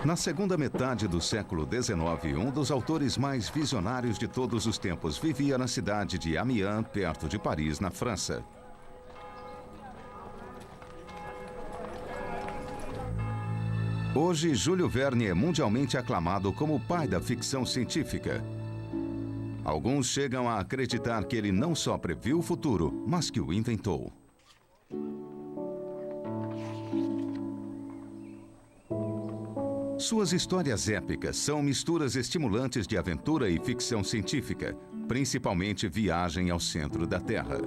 Na segunda metade do século XIX, um dos autores mais visionários de todos os tempos vivia na cidade de Amiens, perto de Paris, na França. Hoje, Júlio Verne é mundialmente aclamado como o pai da ficção científica. Alguns chegam a acreditar que ele não só previu o futuro, mas que o inventou. Suas histórias épicas são misturas estimulantes de aventura e ficção científica, principalmente Viagem ao Centro da Terra.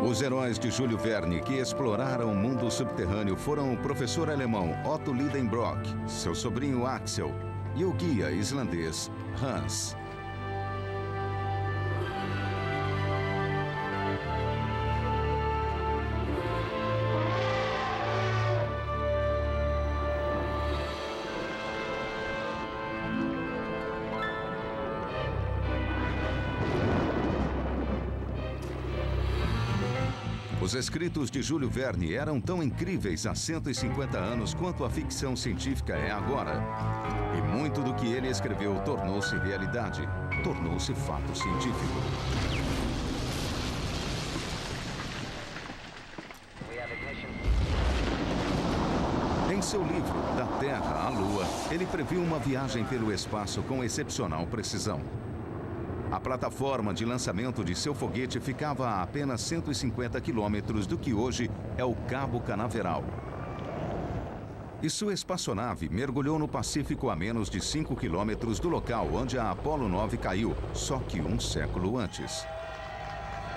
Os heróis de Júlio Verne que exploraram o mundo subterrâneo foram o professor alemão Otto Lidenbrock, seu sobrinho Axel e o guia islandês Hans. Os escritos de Júlio Verne eram tão incríveis há 150 anos quanto a ficção científica é agora. E muito do que ele escreveu tornou-se realidade, tornou-se fato científico. Em seu livro, Da Terra à Lua, ele previu uma viagem pelo espaço com excepcional precisão. A plataforma de lançamento de seu foguete ficava a apenas 150 quilômetros do que hoje é o Cabo Canaveral. E sua espaçonave mergulhou no Pacífico a menos de 5 quilômetros do local onde a Apollo 9 caiu, só que um século antes.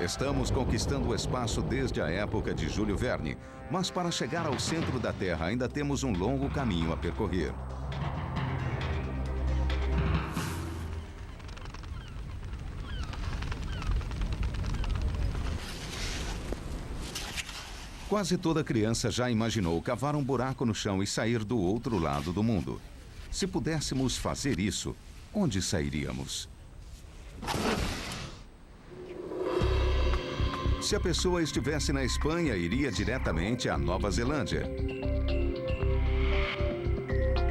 Estamos conquistando o espaço desde a época de Júlio Verne, mas para chegar ao centro da Terra ainda temos um longo caminho a percorrer. Quase toda criança já imaginou cavar um buraco no chão e sair do outro lado do mundo. Se pudéssemos fazer isso, onde sairíamos? Se a pessoa estivesse na Espanha, iria diretamente à Nova Zelândia.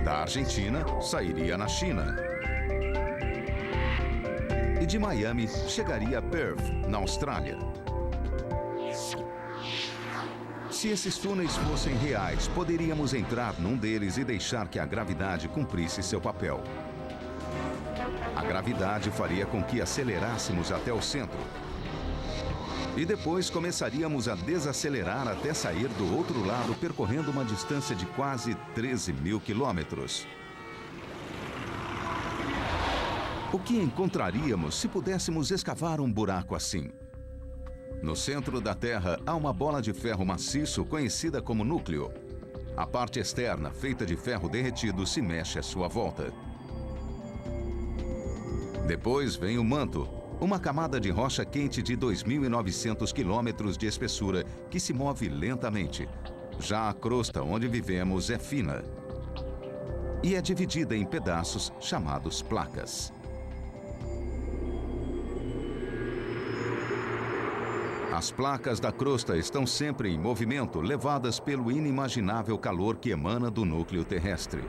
Da Argentina, sairia na China. E de Miami, chegaria a Perth, na Austrália. Se esses túneis fossem reais, poderíamos entrar num deles e deixar que a gravidade cumprisse seu papel. A gravidade faria com que acelerássemos até o centro. E depois começaríamos a desacelerar até sair do outro lado, percorrendo uma distância de quase 13 mil quilômetros. O que encontraríamos se pudéssemos escavar um buraco assim? No centro da Terra há uma bola de ferro maciço conhecida como núcleo. A parte externa, feita de ferro derretido, se mexe à sua volta. Depois vem o manto, uma camada de rocha quente de 2.900 quilômetros de espessura que se move lentamente. Já a crosta onde vivemos é fina e é dividida em pedaços chamados placas. As placas da crosta estão sempre em movimento, levadas pelo inimaginável calor que emana do núcleo terrestre.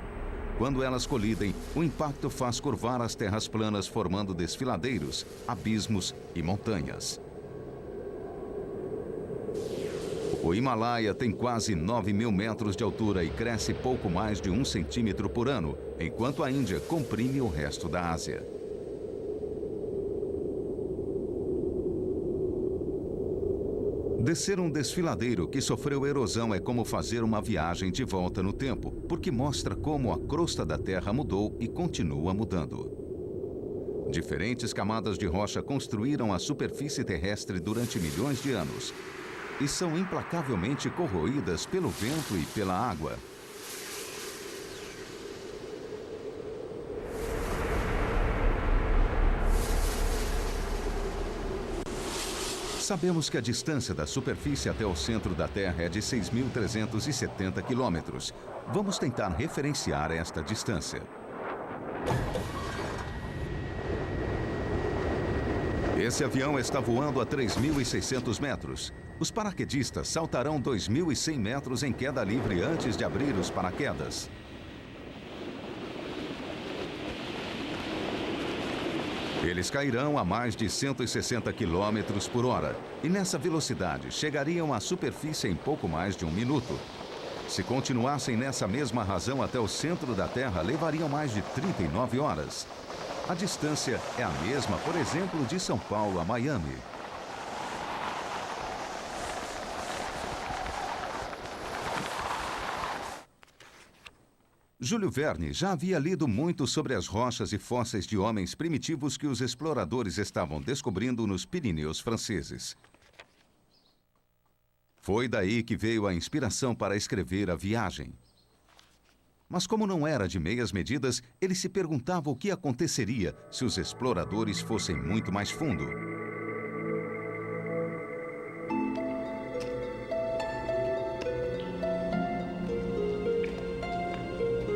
Quando elas colidem, o impacto faz curvar as terras planas, formando desfiladeiros, abismos e montanhas. O Himalaia tem quase 9.000 metros de altura e cresce pouco mais de 1 centímetro por ano, enquanto a Índia comprime o resto da Ásia. Descer um desfiladeiro que sofreu erosão é como fazer uma viagem de volta no tempo, porque mostra como a crosta da Terra mudou e continua mudando. Diferentes camadas de rocha construíram a superfície terrestre durante milhões de anos e são implacavelmente corroídas pelo vento e pela água. Sabemos que a distância da superfície até o centro da Terra é de 6.370 quilômetros. Vamos tentar referenciar esta distância. Esse avião está voando a 3.600 metros. Os paraquedistas saltarão 2.100 metros em queda livre antes de abrir os paraquedas. Eles cairão a mais de 160 km por hora e nessa velocidade chegariam à superfície em pouco mais de 1 minuto. Se continuassem nessa mesma razão até o centro da Terra, levariam mais de 39 horas. A distância é a mesma, por exemplo, de São Paulo a Miami. Júlio Verne já havia lido muito sobre as rochas e fósseis de homens primitivos que os exploradores estavam descobrindo nos Pirineus franceses. Foi daí que veio a inspiração para escrever A Viagem. Mas como não era de meias medidas, ele se perguntava o que aconteceria se os exploradores fossem muito mais fundo.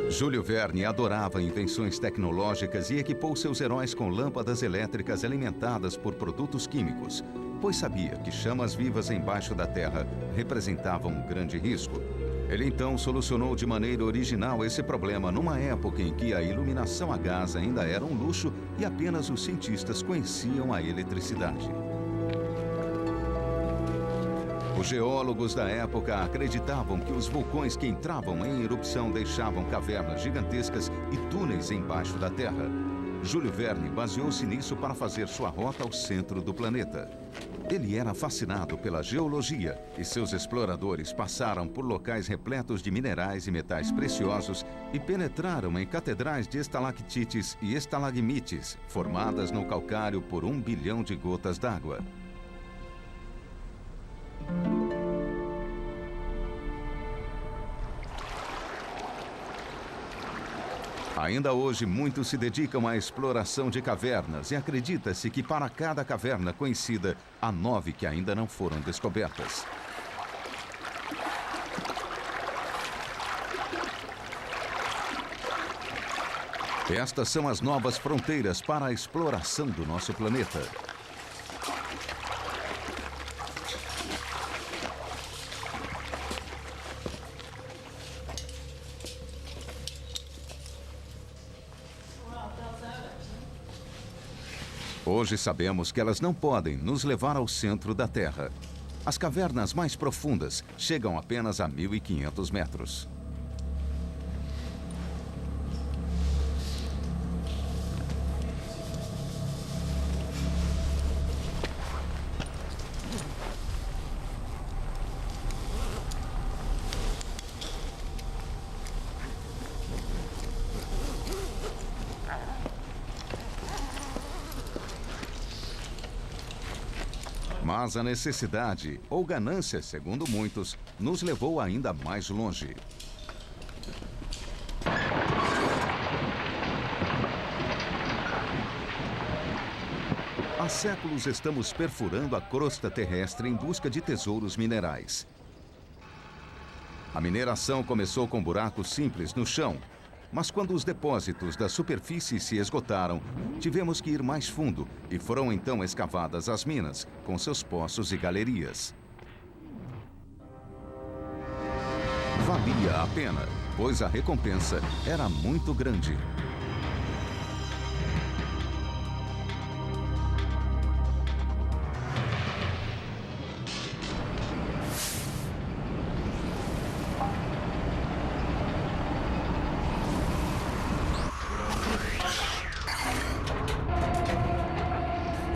Júlio Verne adorava invenções tecnológicas e equipou seus heróis com lâmpadas elétricas alimentadas por produtos químicos, pois sabia que chamas vivas embaixo da terra representavam um grande risco. Ele então solucionou de maneira original esse problema numa época em que a iluminação a gás ainda era um luxo e apenas os cientistas conheciam a eletricidade. Os geólogos da época acreditavam que os vulcões que entravam em erupção deixavam cavernas gigantescas e túneis embaixo da Terra. Júlio Verne baseou-se nisso para fazer sua rota ao centro do planeta. Ele era fascinado pela geologia e seus exploradores passaram por locais repletos de minerais e metais preciosos e penetraram em catedrais de estalactites e estalagmites formadas no calcário por 1 bilhão de gotas d'água. Ainda hoje, muitos se dedicam à exploração de cavernas e acredita-se que para cada caverna conhecida, há 9 que ainda não foram descobertas. Estas são as novas fronteiras para a exploração do nosso planeta. Hoje sabemos que elas não podem nos levar ao centro da Terra. As cavernas mais profundas chegam apenas a 1.500 metros. Mas a necessidade, ou ganância, segundo muitos, nos levou ainda mais longe. Há séculos estamos perfurando a crosta terrestre em busca de tesouros minerais. A mineração começou com buracos simples no chão, mas quando os depósitos da superfície se esgotaram, tivemos que ir mais fundo e foram então escavadas as minas, com seus poços e galerias. Valia a pena, pois a recompensa era muito grande.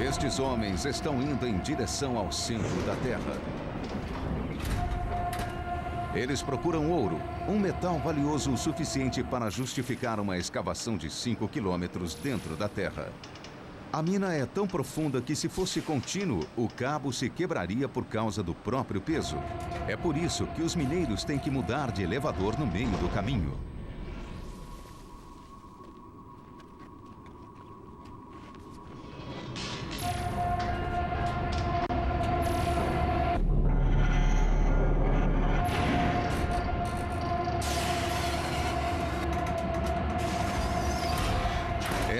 Estes homens estão indo em direção ao centro da Terra. Eles procuram ouro, um metal valioso o suficiente para justificar uma escavação de 5 quilômetros dentro da Terra. A mina é tão profunda que, se fosse contínuo, o cabo se quebraria por causa do próprio peso. É por isso que os mineiros têm que mudar de elevador no meio do caminho.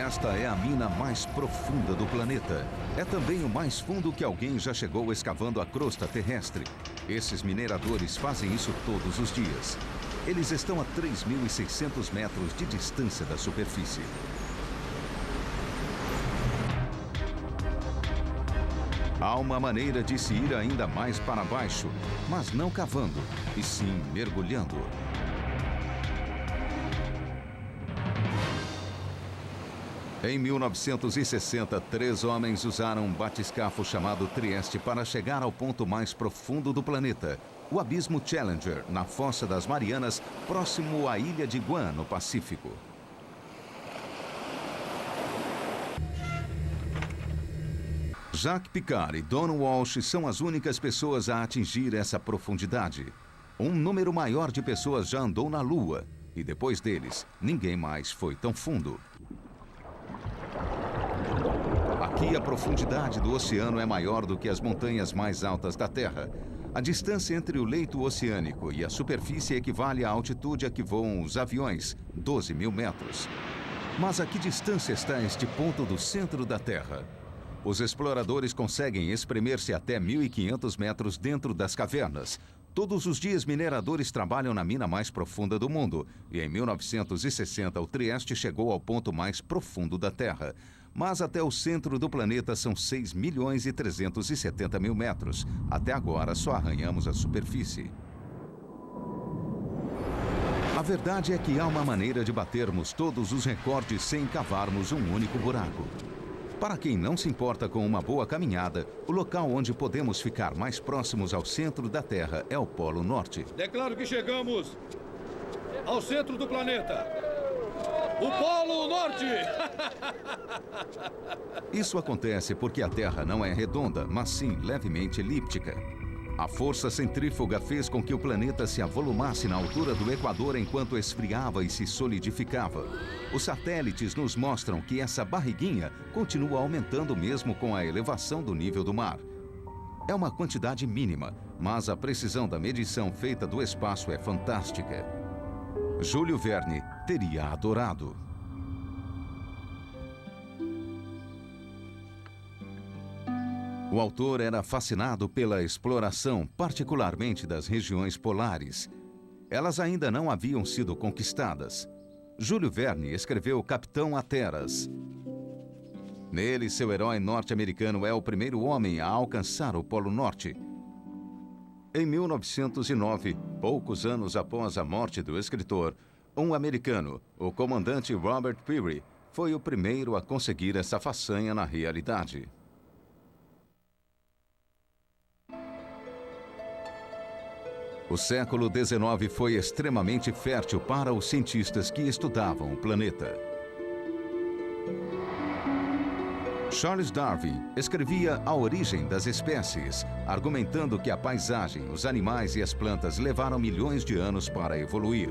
Esta é a mina mais profunda do planeta. É também o mais fundo que alguém já chegou escavando a crosta terrestre. Esses mineradores fazem isso todos os dias. Eles estão a 3.600 metros de distância da superfície. Há uma maneira de se ir ainda mais para baixo, mas não cavando, e sim mergulhando. Em 1960, 3 homens usaram um batiscafo chamado Trieste para chegar ao ponto mais profundo do planeta, o Abismo Challenger, na Fossa das Marianas, próximo à ilha de Guam, no Pacífico. Jacques Piccard e Don Walsh são as únicas pessoas a atingir essa profundidade. Um número maior de pessoas já andou na Lua, e depois deles, ninguém mais foi tão fundo. Aqui, a profundidade do oceano é maior do que as montanhas mais altas da Terra. A distância entre o leito oceânico e a superfície equivale à altitude a que voam os aviões, 12.000 metros. Mas a que distância está este ponto do centro da Terra? Os exploradores conseguem espremer-se até 1.500 metros dentro das cavernas. Todos os dias, mineradores trabalham na mina mais profunda do mundo. E em 1960, o Trieste chegou ao ponto mais profundo da Terra. Mas até o centro do planeta são 6.370.000 metros. Até agora, só arranhamos a superfície. A verdade é que há uma maneira de batermos todos os recordes sem cavarmos um único buraco. Para quem não se importa com uma boa caminhada, o local onde podemos ficar mais próximos ao centro da Terra é o Polo Norte. Declaro que chegamos ao centro do planeta. O Polo Norte! Isso acontece porque a Terra não é redonda, mas sim levemente elíptica. A força centrífuga fez com que o planeta se avolumasse na altura do Equador enquanto esfriava e se solidificava. Os satélites nos mostram que essa barriguinha continua aumentando mesmo com a elevação do nível do mar. É uma quantidade mínima, mas a precisão da medição feita do espaço é fantástica. Júlio Verne teria adorado. O autor era fascinado pela exploração, particularmente das regiões polares. Elas ainda não haviam sido conquistadas. Júlio Verne escreveu Capitão Hatteras. Nele, seu herói norte-americano é o primeiro homem a alcançar o Polo Norte. Em 1909, poucos anos após a morte do escritor, um americano, o comandante Robert Peary, foi o primeiro a conseguir essa façanha na realidade. O século XIX foi extremamente fértil para os cientistas que estudavam o planeta. Charles Darwin escrevia A Origem das Espécies, argumentando que a paisagem, os animais e as plantas levaram milhões de anos para evoluir.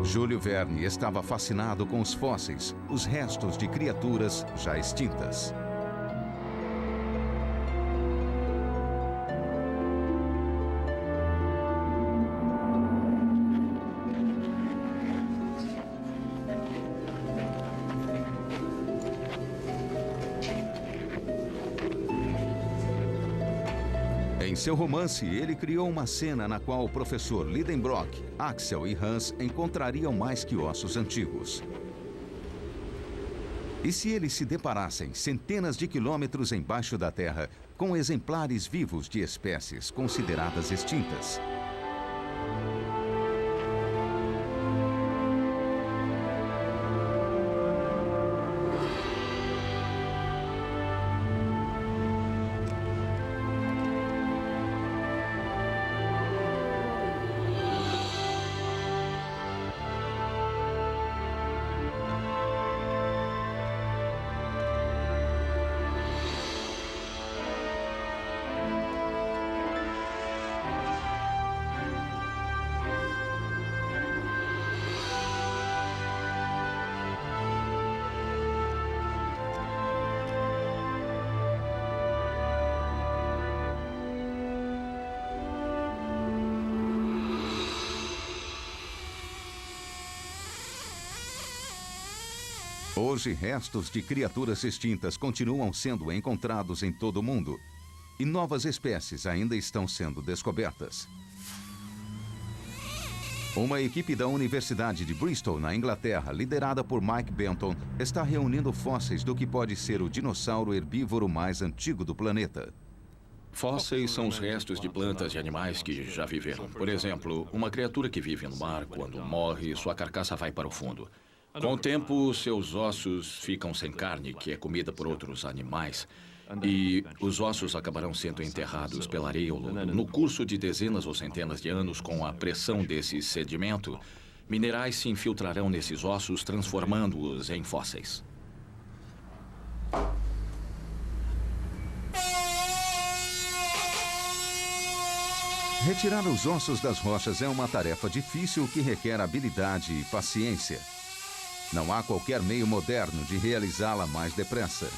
Júlio Verne estava fascinado com os fósseis, os restos de criaturas já extintas. Em seu romance, ele criou uma cena na qual o professor Lidenbrock, Axel e Hans encontrariam mais que ossos antigos. E se eles se deparassem centenas de quilômetros embaixo da Terra com exemplares vivos de espécies consideradas extintas? Hoje, restos de criaturas extintas continuam sendo encontrados em todo o mundo e novas espécies ainda estão sendo descobertas. Uma equipe da Universidade de Bristol, na Inglaterra, liderada por Mike Benton, está reunindo fósseis do que pode ser o dinossauro herbívoro mais antigo do planeta. Fósseis são os restos de plantas e animais que já viveram. Por exemplo, uma criatura que vive no mar, quando morre, sua carcaça vai para o fundo. Com o tempo, seus ossos ficam sem carne, que é comida por outros animais, e os ossos acabarão sendo enterrados pela areia ou lodo. No curso de dezenas ou centenas de anos, com a pressão desse sedimento, minerais se infiltrarão nesses ossos, transformando-os em fósseis. Retirar os ossos das rochas é uma tarefa difícil que requer habilidade e paciência. Não há qualquer meio moderno de realizá-la mais depressa.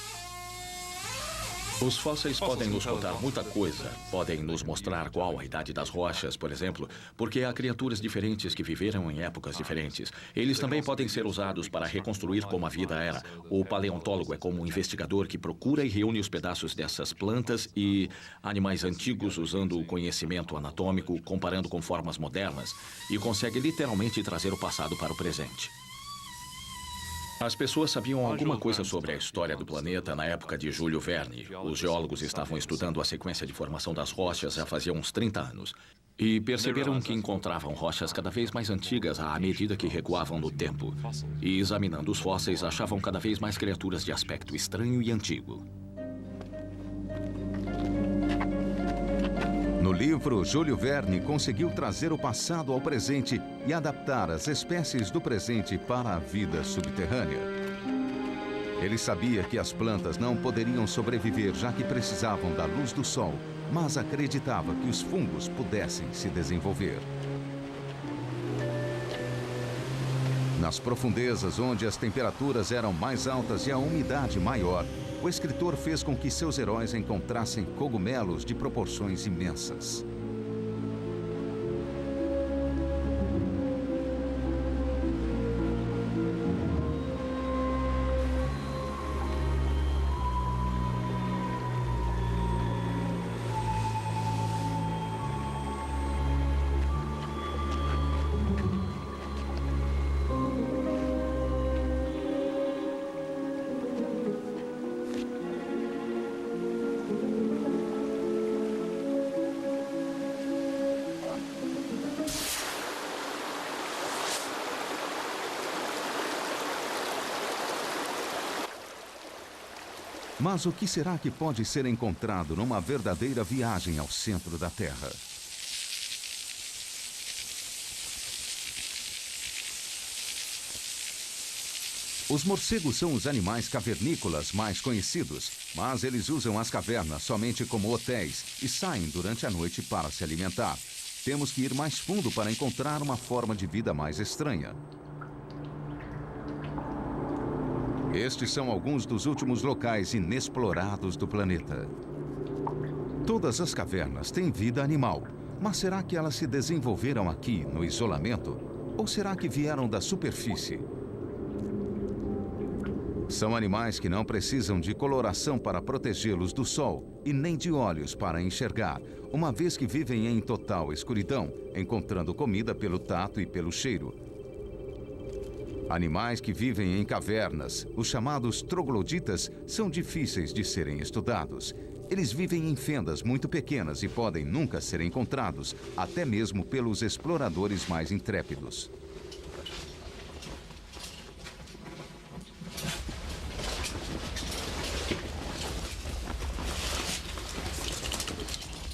Os fósseis podem nos contar muita coisa. Podem nos mostrar qual a idade das rochas, por exemplo, porque há criaturas diferentes que viveram em épocas diferentes. Eles também podem ser usados para reconstruir como a vida era. O paleontólogo é como um investigador que procura e reúne os pedaços dessas plantas e animais antigos usando o conhecimento anatômico, comparando com formas modernas, e consegue literalmente trazer o passado para o presente. As pessoas sabiam alguma coisa sobre a história do planeta na época de Júlio Verne. Os geólogos estavam estudando a sequência de formação das rochas já fazia uns 30 anos. E perceberam que encontravam rochas cada vez mais antigas à medida que recuavam no tempo. E examinando os fósseis, achavam cada vez mais criaturas de aspecto estranho e antigo. No livro, Júlio Verne conseguiu trazer o passado ao presente e adaptar as espécies do presente para a vida subterrânea. Ele sabia que as plantas não poderiam sobreviver já que precisavam da luz do sol, mas acreditava que os fungos pudessem se desenvolver. Nas profundezas, onde as temperaturas eram mais altas e a umidade maior, o escritor fez com que seus heróis encontrassem cogumelos de proporções imensas. Mas o que será que pode ser encontrado numa verdadeira viagem ao centro da Terra? Os morcegos são os animais cavernícolas mais conhecidos, mas eles usam as cavernas somente como hotéis e saem durante a noite para se alimentar. Temos que ir mais fundo para encontrar uma forma de vida mais estranha. Estes são alguns dos últimos locais inexplorados do planeta. Todas as cavernas têm vida animal, mas será que elas se desenvolveram aqui, no isolamento? Ou será que vieram da superfície? São animais que não precisam de coloração para protegê-los do sol e nem de olhos para enxergar, uma vez que vivem em total escuridão, encontrando comida pelo tato e pelo cheiro. Animais que vivem em cavernas, os chamados trogloditas, são difíceis de serem estudados. Eles vivem em fendas muito pequenas e podem nunca ser encontrados, até mesmo pelos exploradores mais intrépidos.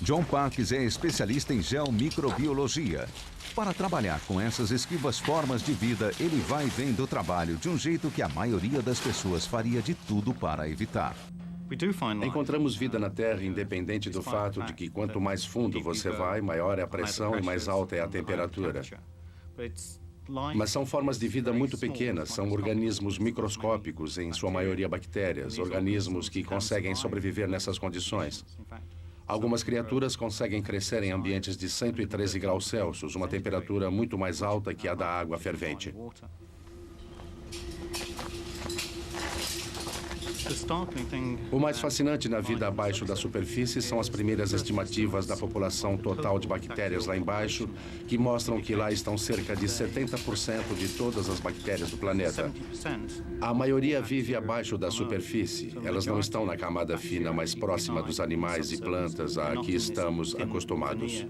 John Parks é especialista em geomicrobiologia. Para trabalhar com essas esquivas formas de vida, ele vai vendo o trabalho de um jeito que a maioria das pessoas faria de tudo para evitar. Encontramos vida na Terra independente do fato de que quanto mais fundo você vai, maior é a pressão e mais alta é a temperatura. Mas são formas de vida muito pequenas, são organismos microscópicos, em sua maioria bactérias, organismos que conseguem sobreviver nessas condições. Algumas criaturas conseguem crescer em ambientes de 113 graus Celsius, uma temperatura muito mais alta que a da água fervente. O mais fascinante na vida abaixo da superfície são as primeiras estimativas da população total de bactérias lá embaixo, que mostram que lá estão cerca de 70% de todas as bactérias do planeta. A maioria vive abaixo da superfície. Elas não estão na camada fina mais próxima dos animais e plantas a que estamos acostumados.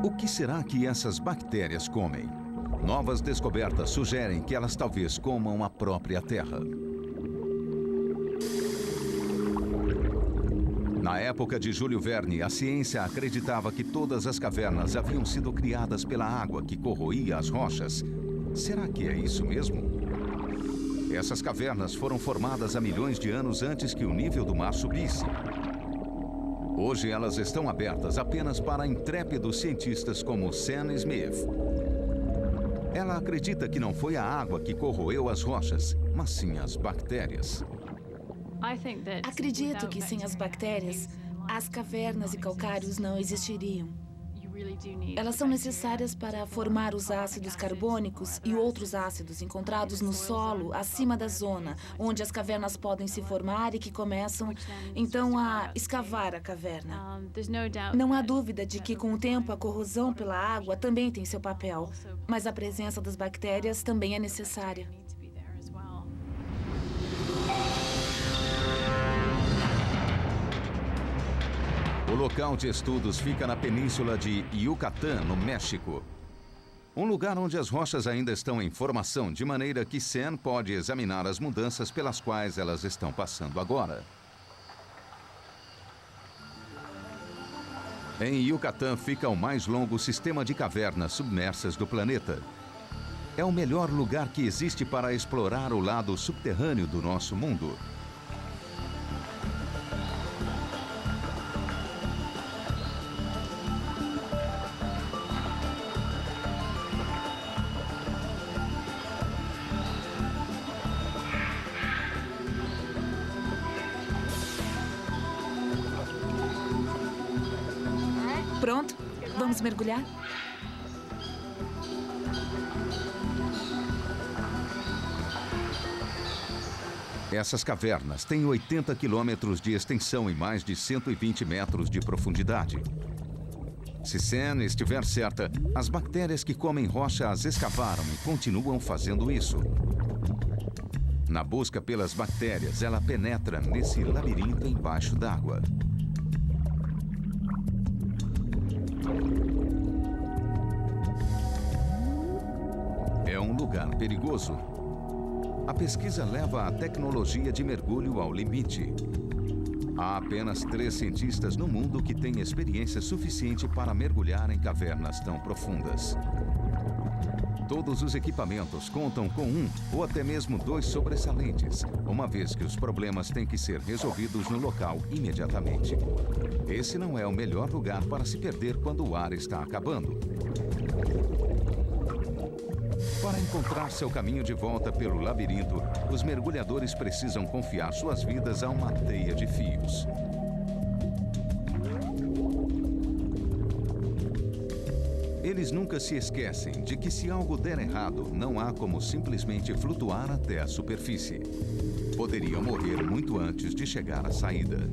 O que será que essas bactérias comem? Novas descobertas sugerem que elas talvez comam a própria Terra. Na época de Júlio Verne, a ciência acreditava que todas as cavernas haviam sido criadas pela água que corroía as rochas. Será que é isso mesmo? Essas cavernas foram formadas há milhões de anos antes que o nível do mar subisse. Hoje elas estão abertas apenas para intrépidos cientistas como Sam Smith. Ela acredita que não foi a água que corroeu as rochas, mas sim as bactérias. Acredito que sem as bactérias, as cavernas e calcários não existiriam. Elas são necessárias para formar os ácidos carbônicos e outros ácidos encontrados no solo acima da zona onde as cavernas podem se formar e que começam, então, a escavar a caverna. Não há dúvida de que, com o tempo, a corrosão pela água também tem seu papel, mas a presença das bactérias também é necessária. O local de estudos fica na península de Yucatán, no México. Um lugar onde as rochas ainda estão em formação, de maneira que Sam pode examinar as mudanças pelas quais elas estão passando agora. Em Yucatán fica o mais longo sistema de cavernas submersas do planeta. É o melhor lugar que existe para explorar o lado subterrâneo do nosso mundo. Pronto? Vamos mergulhar? Essas cavernas têm 80 quilômetros de extensão e mais de 120 metros de profundidade. Se Sam estiver certa, as bactérias que comem rocha as escavaram e continuam fazendo isso. Na busca pelas bactérias, ela penetra nesse labirinto embaixo d'água. É um lugar perigoso. A pesquisa leva a tecnologia de mergulho ao limite. Há apenas 3 cientistas no mundo que têm experiência suficiente para mergulhar em cavernas tão profundas. Todos os equipamentos contam com 1 ou até mesmo 2 sobressalentes, uma vez que os problemas têm que ser resolvidos no local imediatamente. Esse não é o melhor lugar para se perder quando o ar está acabando. Para encontrar seu caminho de volta pelo labirinto, os mergulhadores precisam confiar suas vidas a uma teia de fios. Eles nunca se esquecem de que se algo der errado, não há como simplesmente flutuar até a superfície. Poderiam morrer muito antes de chegar à saída.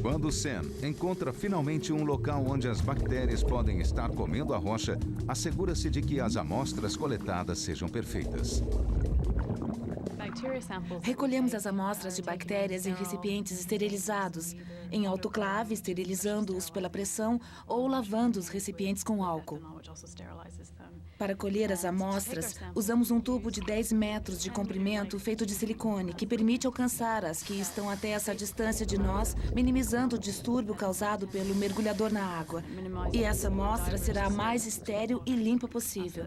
Quando Sam encontra finalmente um local onde as bactérias podem estar comendo a rocha, assegura-se de que as amostras coletadas sejam perfeitas. Recolhemos as amostras de bactérias em recipientes esterilizados, em autoclave, esterilizando-os pela pressão ou lavando os recipientes com álcool. Para colher as amostras, usamos um tubo de 10 metros de comprimento feito de silicone, que permite alcançar as que estão até essa distância de nós, minimizando o distúrbio causado pelo mergulhador na água. E essa amostra será a mais estéril e limpa possível.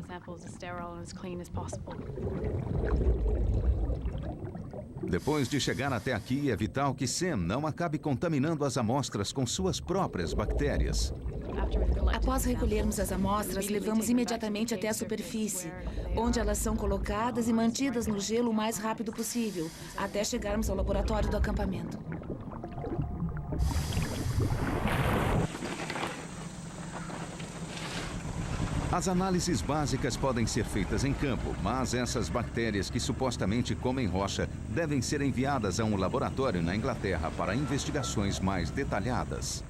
Depois de chegar até aqui, é vital que Sam não acabe contaminando as amostras com suas próprias bactérias. Após recolhermos as amostras, levamos imediatamente até a superfície, onde elas são colocadas e mantidas no gelo o mais rápido possível, até chegarmos ao laboratório do acampamento. As análises básicas podem ser feitas em campo, mas essas bactérias que supostamente comem rocha devem ser enviadas a um laboratório na Inglaterra para investigações mais detalhadas.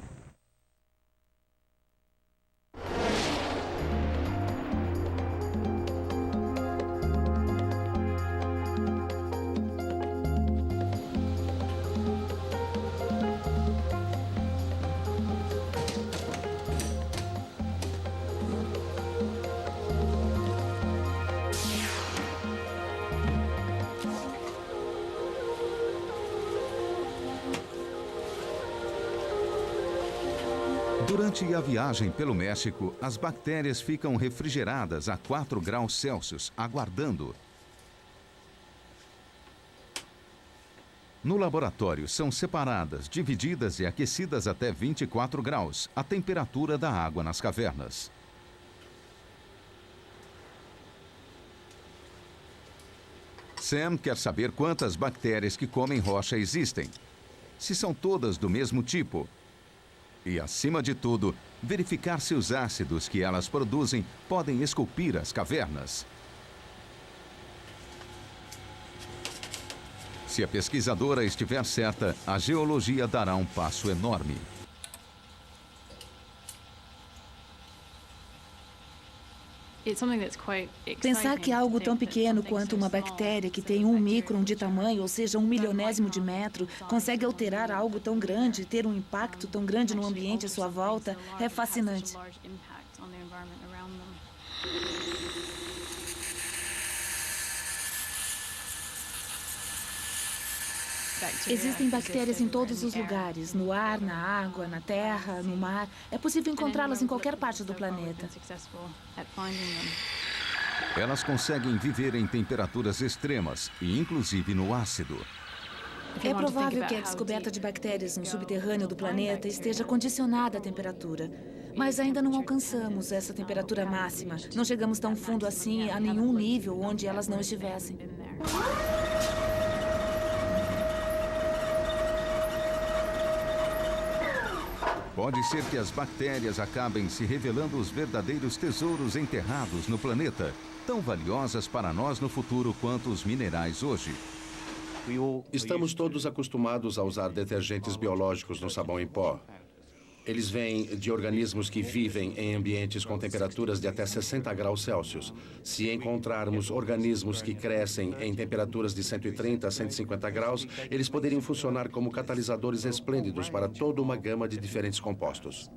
Durante a viagem pelo México, as bactérias ficam refrigeradas a 4 graus Celsius, aguardando. No laboratório, são separadas, divididas e aquecidas até 24 graus, a temperatura da água nas cavernas. Sam quer saber quantas bactérias que comem rocha existem. Se são todas do mesmo tipo. E, acima de tudo, verificar se os ácidos que elas produzem podem esculpir as cavernas. Se a pesquisadora estiver certa, a geologia dará um passo enorme. Pensar que algo tão pequeno quanto uma bactéria que tem 1 micron de tamanho, ou seja, 1 milionésimo de metro, consegue alterar algo tão grande, ter um impacto tão grande no ambiente à sua volta, é fascinante. Existem bactérias em todos os lugares, no ar, na água, na terra, no mar. É possível encontrá-las em qualquer parte do planeta. Elas conseguem viver em temperaturas extremas e inclusive no ácido. É provável que a descoberta de bactérias no subterrâneo do planeta esteja condicionada à temperatura. Mas ainda não alcançamos essa temperatura máxima. Não chegamos tão fundo assim a nenhum nível onde elas não estivessem. Pode ser que as bactérias acabem se revelando os verdadeiros tesouros enterrados no planeta, tão valiosas para nós no futuro quanto os minerais hoje. Estamos todos acostumados a usar detergentes biológicos no sabão em pó. Eles vêm de organismos que vivem em ambientes com temperaturas de até 60 graus Celsius. Se encontrarmos organismos que crescem em temperaturas de 130 a 150 graus, eles poderiam funcionar como catalisadores esplêndidos para toda uma gama de diferentes compostos.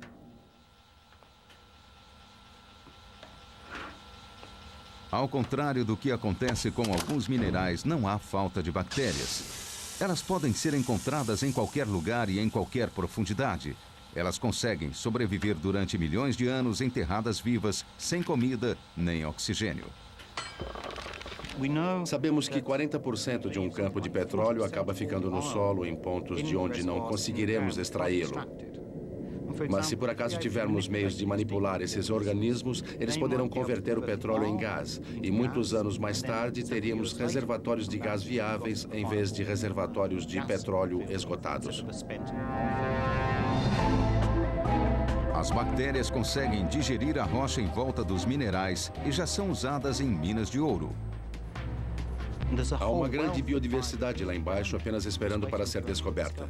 Ao contrário do que acontece com alguns minerais, não há falta de bactérias. Elas podem ser encontradas em qualquer lugar e em qualquer profundidade. Elas conseguem sobreviver durante milhões de anos enterradas vivas, sem comida nem oxigênio. Sabemos que 40% de um campo de petróleo acaba ficando no solo em pontos de onde não conseguiremos extraí-lo. Mas se por acaso tivermos meios de manipular esses organismos, eles poderão converter o petróleo em gás. E muitos anos mais tarde, teríamos reservatórios de gás viáveis em vez de reservatórios de petróleo esgotados. As bactérias conseguem digerir a rocha em volta dos minerais e já são usadas em minas de ouro. Há uma grande biodiversidade lá embaixo apenas esperando para ser descoberta.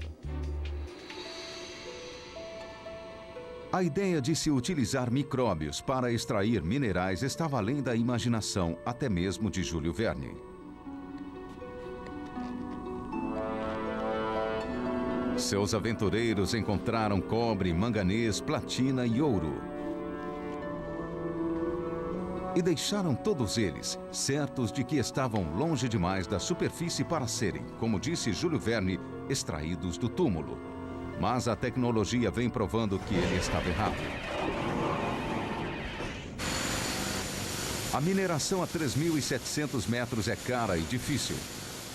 A ideia de se utilizar micróbios para extrair minerais estava além da imaginação, até mesmo de Júlio Verne. Seus aventureiros encontraram cobre, manganês, platina e ouro. E deixaram todos eles, certos de que estavam longe demais da superfície para serem, como disse Júlio Verne, extraídos do túmulo. Mas a tecnologia vem provando que ele estava errado. A mineração a 3.700 metros é cara e difícil.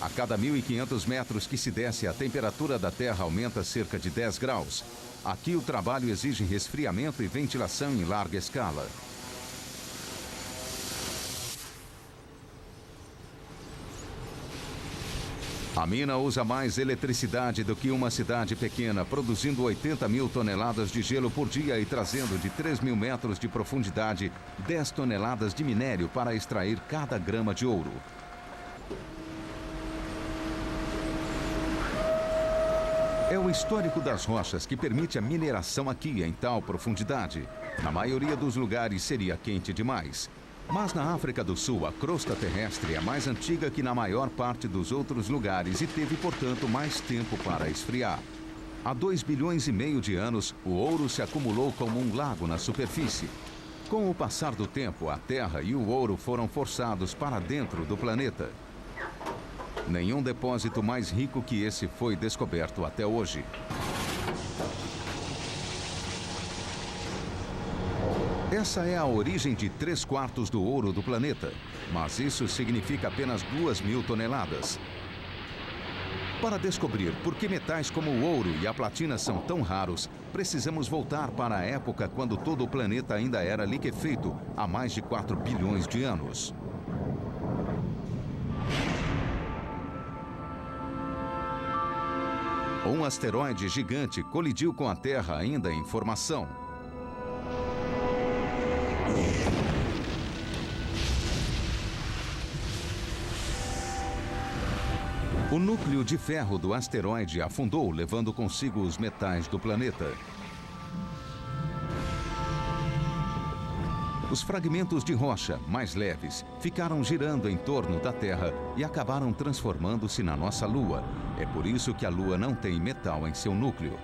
A cada 1.500 metros que se desce, a temperatura da Terra aumenta cerca de 10 graus. Aqui o trabalho exige resfriamento e ventilação em larga escala. A mina usa mais eletricidade do que uma cidade pequena, produzindo 80 mil toneladas de gelo por dia e trazendo de 3 mil metros de profundidade 10 toneladas de minério para extrair cada grama de ouro. É o histórico das rochas que permite a mineração aqui em tal profundidade. Na maioria dos lugares seria quente demais. Mas na África do Sul, a crosta terrestre é mais antiga que na maior parte dos outros lugares e teve, portanto, mais tempo para esfriar. Há 2,5 bilhões de anos, o ouro se acumulou como um lago na superfície. Com o passar do tempo, a Terra e o ouro foram forçados para dentro do planeta. Nenhum depósito mais rico que esse foi descoberto até hoje. Essa é a origem de 3/4 do ouro do planeta, mas isso significa apenas 2.000 toneladas. Para descobrir por que metais como o ouro e a platina são tão raros, precisamos voltar para a época quando todo o planeta ainda era liquefeito, há mais de 4 bilhões de anos. Um asteroide gigante colidiu com a Terra ainda em formação. O núcleo de ferro do asteroide afundou, levando consigo os metais do planeta. Os fragmentos de rocha, mais leves, ficaram girando em torno da Terra e acabaram transformando-se na nossa Lua. É por isso que a Lua não tem metal em seu núcleo.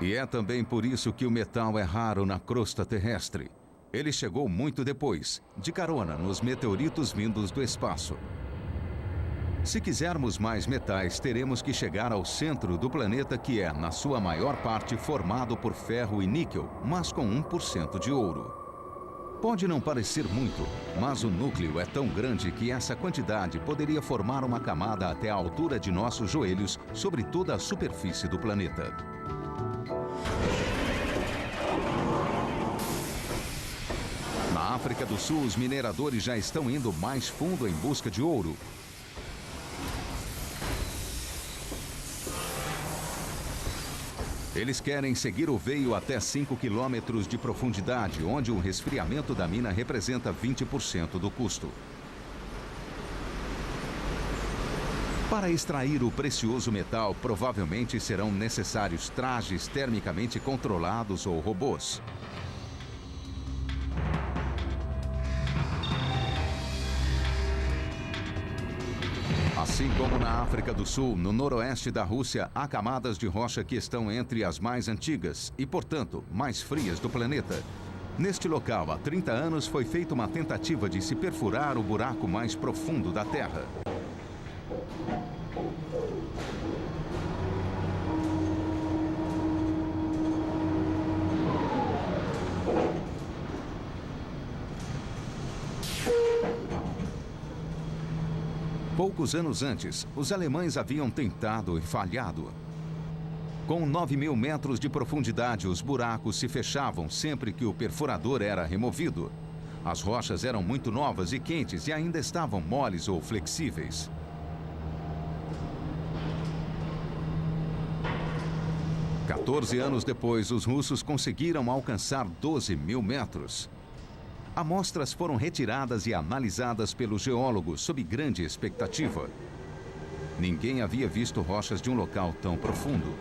E é também por isso que o metal é raro na crosta terrestre. Ele chegou muito depois, de carona nos meteoritos vindos do espaço. Se quisermos mais metais, teremos que chegar ao centro do planeta, que é, na sua maior parte, formado por ferro e níquel, mas com 1% de ouro. Pode não parecer muito, mas o núcleo é tão grande que essa quantidade poderia formar uma camada até a altura de nossos joelhos sobre toda a superfície do planeta. Na África do Sul, os mineradores já estão indo mais fundo em busca de ouro. Eles querem seguir o veio até 5 quilômetros de profundidade, onde o resfriamento da mina representa 20% do custo. Para extrair o precioso metal, provavelmente serão necessários trajes termicamente controlados ou robôs. Assim como na África do Sul, no noroeste da Rússia, há camadas de rocha que estão entre as mais antigas e, portanto, mais frias do planeta. Neste local, há 30 anos, foi feita uma tentativa de se perfurar o buraco mais profundo da Terra. Poucos anos antes, os alemães haviam tentado e falhado. Com 9.000 metros de profundidade, os buracos se fechavam sempre que o perfurador era removido. As rochas eram muito novas e quentes e ainda estavam moles ou flexíveis. Quatorze anos depois, os russos conseguiram alcançar 12.000 metros. Amostras foram retiradas e analisadas pelos geólogos sob grande expectativa. Ninguém havia visto rochas de um local tão profundo.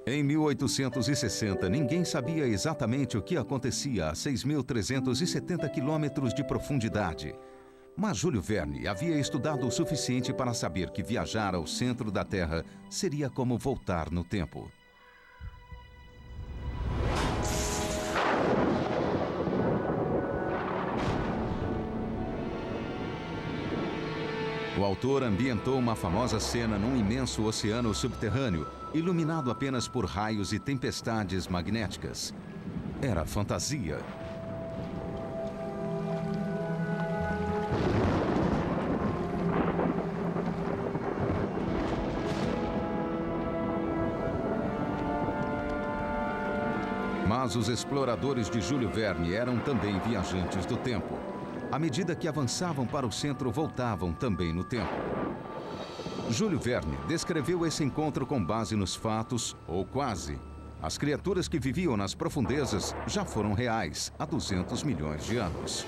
Em 1860, ninguém sabia exatamente o que acontecia a 6.370 quilômetros de profundidade. Mas Júlio Verne havia estudado o suficiente para saber que viajar ao centro da Terra seria como voltar no tempo. O autor ambientou uma famosa cena num imenso oceano subterrâneo, iluminado apenas por raios e tempestades magnéticas. Era fantasia. Mas os exploradores de Júlio Verne eram também viajantes do tempo. À medida que avançavam para o centro, voltavam também no tempo. Júlio Verne descreveu esse encontro com base nos fatos, ou quase. As criaturas que viviam nas profundezas já foram reais há 200 milhões de anos.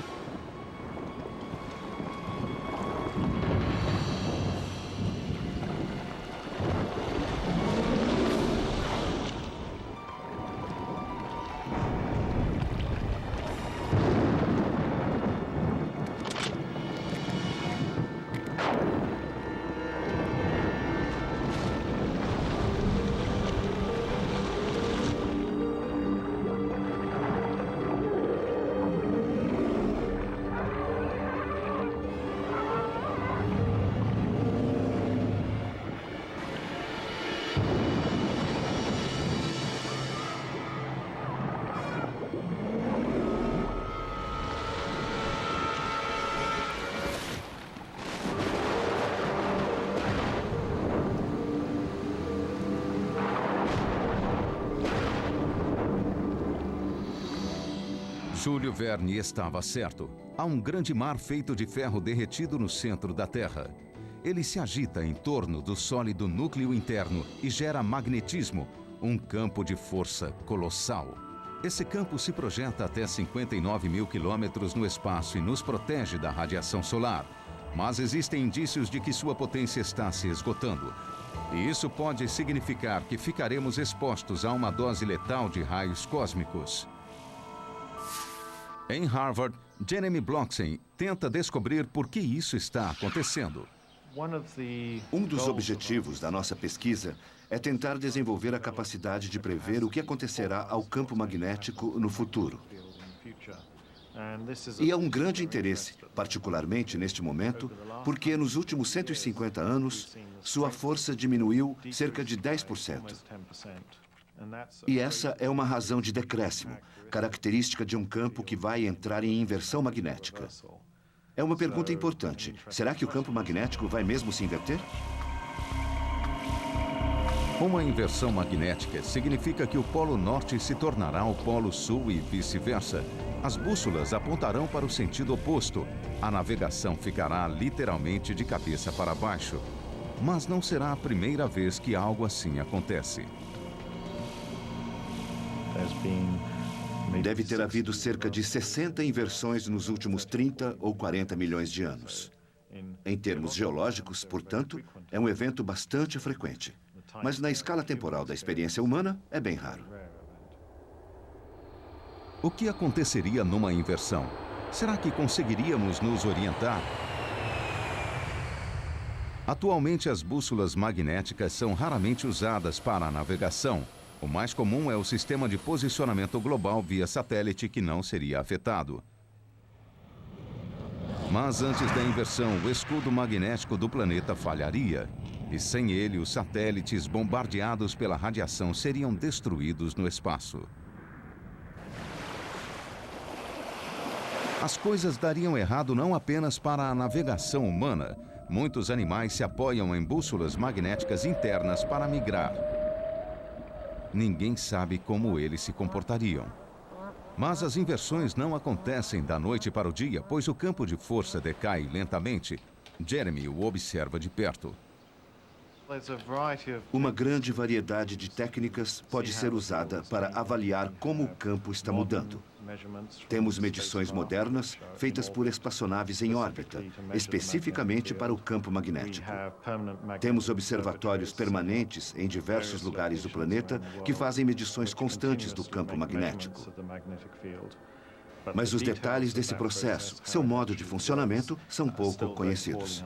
Júlio Verne estava certo. Há um grande mar feito de ferro derretido no centro da Terra. Ele se agita em torno do sólido núcleo interno e gera magnetismo, um campo de força colossal. Esse campo se projeta até 59 mil quilômetros no espaço e nos protege da radiação solar. Mas existem indícios de que sua potência está se esgotando. E isso pode significar que ficaremos expostos a uma dose letal de raios cósmicos. Em Harvard, Jeremy Bloxham tenta descobrir por que isso está acontecendo. Um dos objetivos da nossa pesquisa é tentar desenvolver a capacidade de prever o que acontecerá ao campo magnético no futuro. E é um grande interesse, particularmente neste momento, porque nos últimos 150 anos, sua força diminuiu cerca de 10%. E essa é uma razão de decréscimo, característica de um campo que vai entrar em inversão magnética. É uma pergunta importante. Será que o campo magnético vai mesmo se inverter? Uma inversão magnética significa que o Polo Norte se tornará o Polo Sul e vice-versa. As bússolas apontarão para o sentido oposto. A navegação ficará literalmente de cabeça para baixo. Mas não será a primeira vez que algo assim acontece. Deve ter havido cerca de 60 inversões nos últimos 30 ou 40 milhões de anos. Em termos geológicos, portanto, é um evento bastante frequente. Mas na escala temporal da experiência humana, é bem raro. O que aconteceria numa inversão? Será que conseguiríamos nos orientar? Atualmente, as bússolas magnéticas são raramente usadas para a navegação. O mais comum é o sistema de posicionamento global via satélite, que não seria afetado. Mas antes da inversão, o escudo magnético do planeta falharia. E sem ele, os satélites bombardeados pela radiação seriam destruídos no espaço. As coisas dariam errado não apenas para a navegação humana. Muitos animais se apoiam em bússolas magnéticas internas para migrar. Ninguém sabe como eles se comportariam. Mas as inversões não acontecem da noite para o dia, pois o campo de força decai lentamente. Jeremy o observa de perto. Uma grande variedade de técnicas pode ser usada para avaliar como o campo está mudando. Temos medições modernas feitas por espaçonaves em órbita, especificamente para o campo magnético. Temos observatórios permanentes em diversos lugares do planeta que fazem medições constantes do campo magnético. Mas os detalhes desse processo, seu modo de funcionamento, são pouco conhecidos.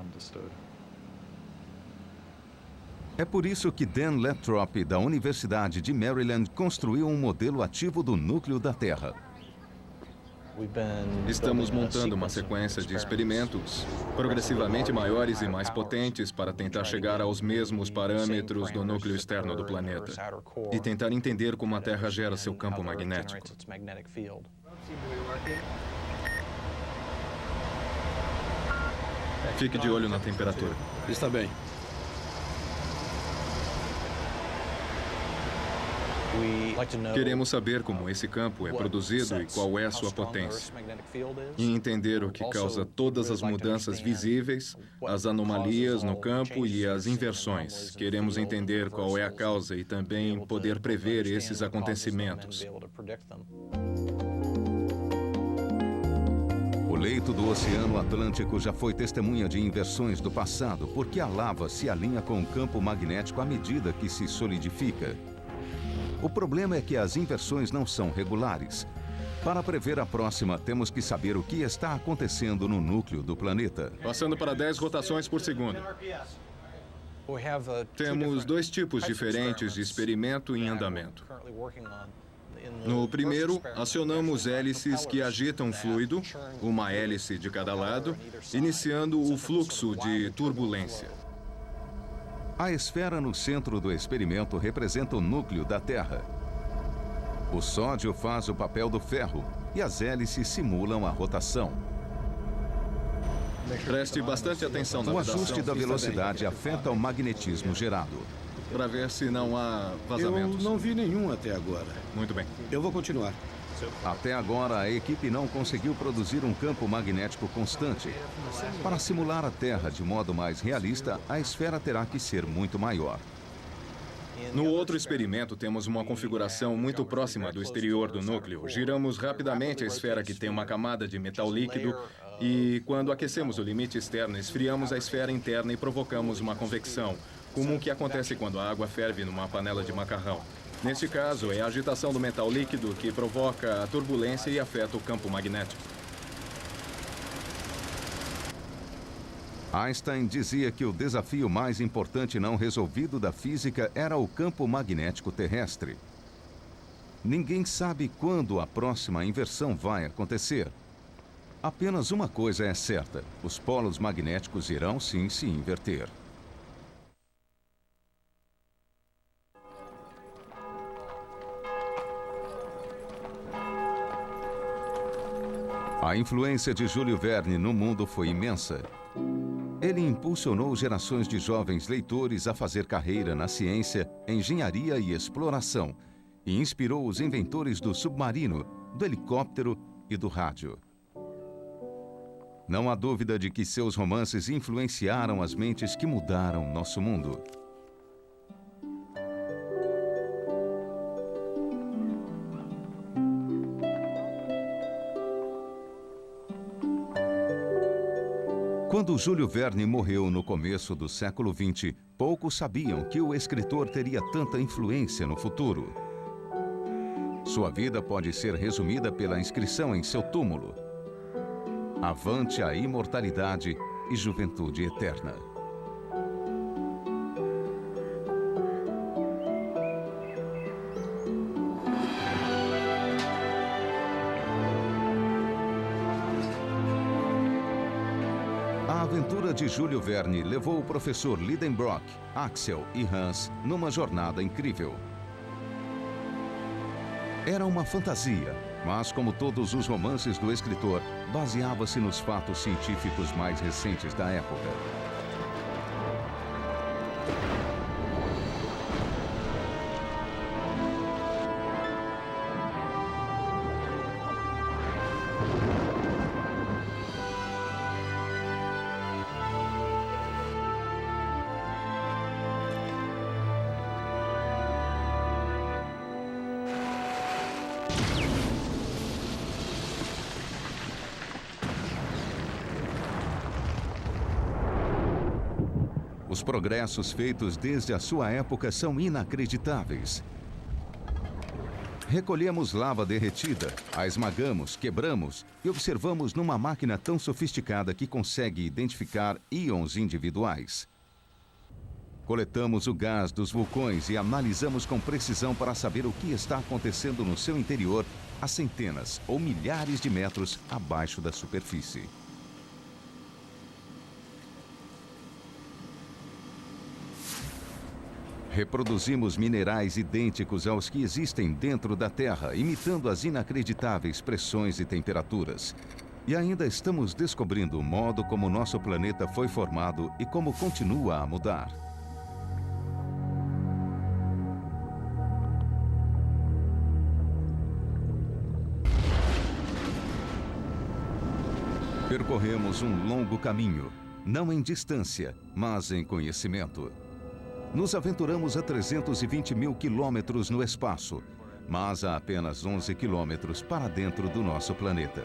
É por isso que Dan Lathrop, da Universidade de Maryland, construiu um modelo ativo do núcleo da Terra. Estamos montando uma sequência de experimentos progressivamente maiores e mais potentes para tentar chegar aos mesmos parâmetros do núcleo externo do planeta e tentar entender como a Terra gera seu campo magnético. Fique de olho na temperatura. Está bem. Queremos saber como esse campo é produzido e qual é a sua potência. E entender o que causa todas as mudanças visíveis, as anomalias no campo e as inversões. Queremos entender qual é a causa e também poder prever esses acontecimentos. O leito do Oceano Atlântico já foi testemunha de inversões do passado, porque a lava se alinha com o campo magnético à medida que se solidifica. O problema é que as inversões não são regulares. Para prever a próxima, temos que saber o que está acontecendo no núcleo do planeta. Passando para 10 rotações por segundo. Temos 2 tipos diferentes de experimento em andamento. No primeiro, acionamos hélices que agitam o fluido, uma hélice de cada lado, iniciando o fluxo de turbulência. A esfera no centro do experimento representa o núcleo da Terra. O sódio faz o papel do ferro e as hélices simulam a rotação. Preste bastante atenção na O ajuste da velocidade afeta o magnetismo gerado. para ver se não há vazamentos. Eu não vi nenhum até agora. Muito bem. Eu vou continuar. Até agora, a equipe não conseguiu produzir um campo magnético constante. Para simular a Terra de modo mais realista, a esfera terá que ser muito maior. No outro experimento, temos uma configuração muito próxima do exterior do núcleo. Giramos rapidamente a esfera que tem uma camada de metal líquido e, quando aquecemos o limite externo, esfriamos a esfera interna e provocamos uma convecção, como o que acontece quando a água ferve numa panela de macarrão. Neste caso, é a agitação do metal líquido que provoca a turbulência e afeta o campo magnético. Einstein dizia que o desafio mais importante não resolvido da física era o campo magnético terrestre. Ninguém sabe quando a próxima inversão vai acontecer. Apenas uma coisa é certa: os polos magnéticos irão sim se inverter. A influência de Júlio Verne no mundo foi imensa. Ele impulsionou gerações de jovens leitores a fazer carreira na ciência, engenharia e exploração, e inspirou os inventores do submarino, do helicóptero e do rádio. Não há dúvida de que seus romances influenciaram as mentes que mudaram nosso mundo. Quando Júlio Verne morreu no começo do século XX, poucos sabiam que o escritor teria tanta influência no futuro. Sua vida pode ser resumida pela inscrição em seu túmulo: Avante a imortalidade e juventude eterna. A aventura de Júlio Verne levou o professor Lidenbrock, Axel e Hans numa jornada incrível. Era uma fantasia, mas como todos os romances do escritor, baseava-se nos fatos científicos mais recentes da época. Os progressos feitos desde a sua época são inacreditáveis. Recolhemos lava derretida, a esmagamos, quebramos e observamos numa máquina tão sofisticada que consegue identificar íons individuais. Coletamos o gás dos vulcões e analisamos com precisão para saber o que está acontecendo no seu interior a centenas ou milhares de metros abaixo da superfície. Reproduzimos minerais idênticos aos que existem dentro da Terra, imitando as inacreditáveis pressões e temperaturas. E ainda estamos descobrindo o modo como nosso planeta foi formado e como continua a mudar. Percorremos um longo caminho, não em distância, mas em conhecimento. Nos aventuramos a 320 mil quilômetros no espaço, mas a apenas 11 quilômetros para dentro do nosso planeta.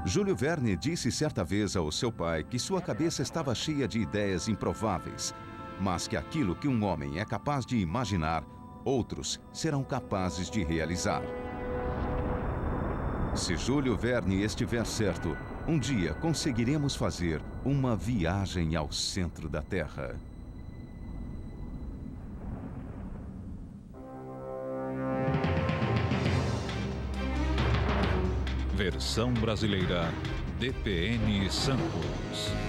Júlio Verne disse certa vez ao seu pai que sua cabeça estava cheia de ideias improváveis, mas que aquilo que um homem é capaz de imaginar, outros serão capazes de realizar. Se Júlio Verne estiver certo, um dia conseguiremos fazer uma viagem ao centro da Terra. Versão brasileira DPN Santos.